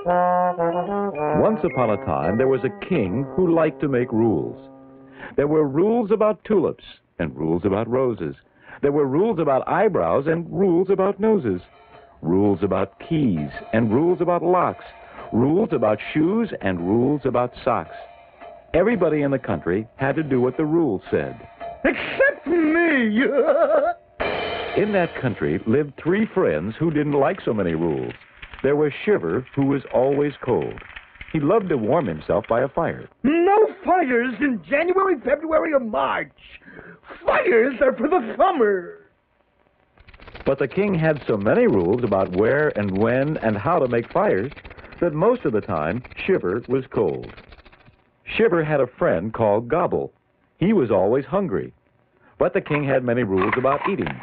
Once upon a time, there was a king who liked to make rules. There were rules about tulips and rules about roses. There were rules about eyebrows and rules about noses. Rules about keys and rules about locks. Rules about shoes and rules about socks. Everybody in the country had to do what the rules said. Except me! In that country lived three friends who didn't like so many rules. There was Shiver, who was always cold. He loved to warm himself by a fire. No fires in January, February, or March. Fires are for the summer. But the king had so many rules about where and when and how to make fires that most of the time Shiver was cold. Shiver had a friend called Gobble. He was always hungry. But the king had many rules about eating.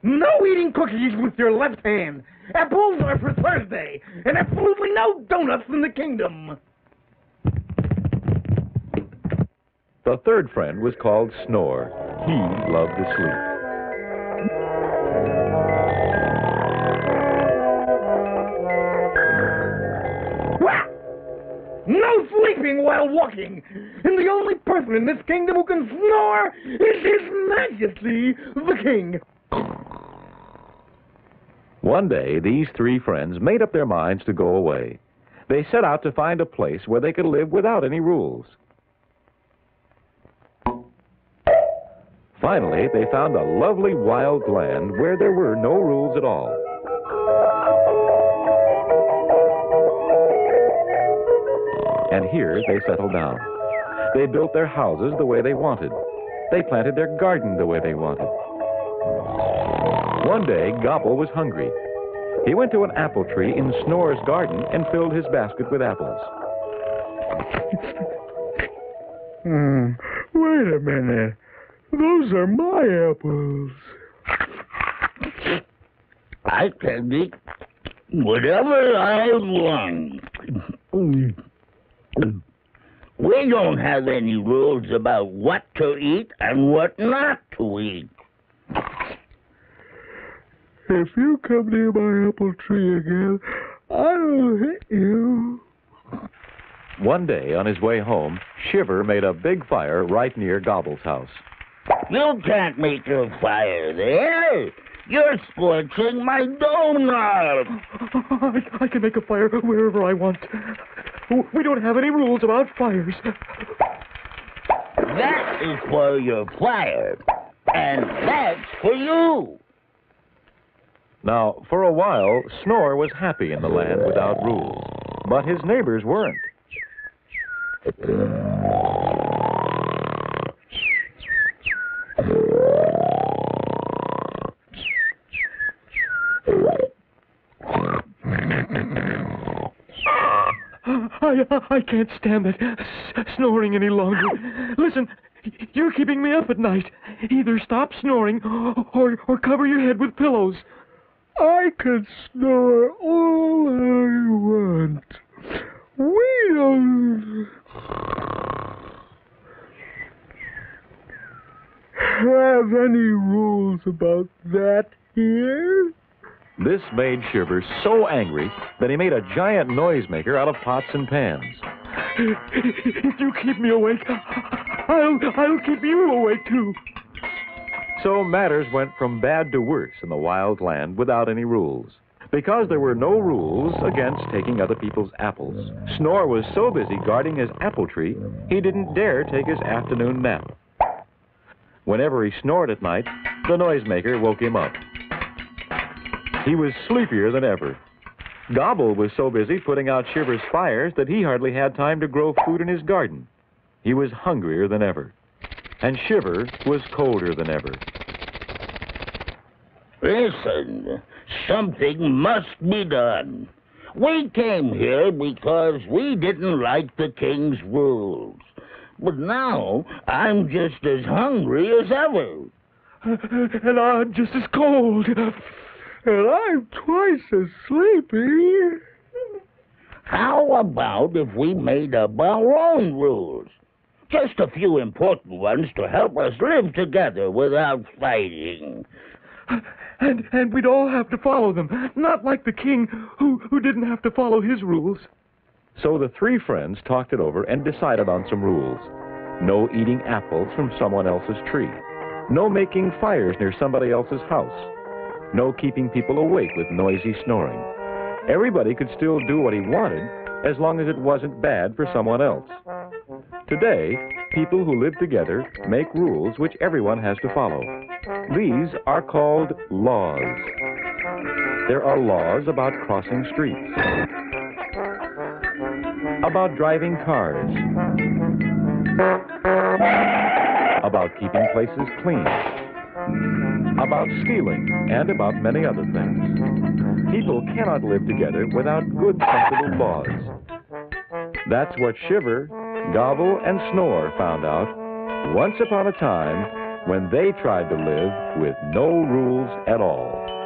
No eating cookies with your left hand. Apples are for Thursday. And absolutely no donuts in the kingdom. The third friend was called Snore. He loved to sleep. No sleeping while walking. And the only person in this kingdom who can snore is His Majesty, the King. One day, these three friends made up their minds to go away. They set out to find a place where they could live without any rules. Finally, they found a lovely wild land where there were no rules at all. And here they settled down. They built their houses the way they wanted. They planted their garden the way they wanted. One day, Gobble was hungry. He went to an apple tree in Snore's garden and filled his basket with apples. Wait a minute. Those are my apples. I can eat whatever I want. We don't have any rules about what to eat and what not to eat. If you come near my apple tree again, I'll hit you. One day, on his way home, Shiver made a big fire right near Gobble's house. You can't make a fire there. You're scorching my doorknob. I can make a fire wherever I want. We don't have any rules about fires. That is for your fire, and that's for you. Now, for a while, Snore was happy in the land without rules, but his neighbors weren't. I can't stand that snoring any longer. Listen, you're keeping me up at night. Either stop snoring or cover your head with pillows. I can snore all I want. We don't have any rules about that here. This made Shiver so angry that he made a giant noisemaker out of pots and pans. If you keep me awake, I'll keep you awake, too. So matters went from bad to worse in the wild land without any rules. Because there were no rules against taking other people's apples, Snore was so busy guarding his apple tree, he didn't dare take his afternoon nap. Whenever he snored at night, the noisemaker woke him up. He was sleepier than ever. Gobble was so busy putting out Shiver's fires that he hardly had time to grow food in his garden. He was hungrier than ever. And Shiver was colder than ever. Listen, something must be done. We came here because we didn't like the king's rules. But now I'm just as hungry as ever. And I'm just as cold. And I'm twice as sleepy. How about if we made up our own rules? Just a few important ones to help us live together without fighting. and we'd all have to follow them, not like the king who didn't have to follow his rules. So the three friends talked it over and decided on some rules. No eating apples from someone else's tree. No making fires near somebody else's house. No keeping people awake with noisy snoring. Everybody could still do what he wanted as long as it wasn't bad for someone else. Today, people who live together make rules which everyone has to follow. These are called laws. There are laws about crossing streets, about driving cars, about keeping places clean, about stealing, and about many other things. People cannot live together without good, sensible laws. That's what Shiver, Gobble, and Snore found out once upon a time when they tried to live with no rules at all.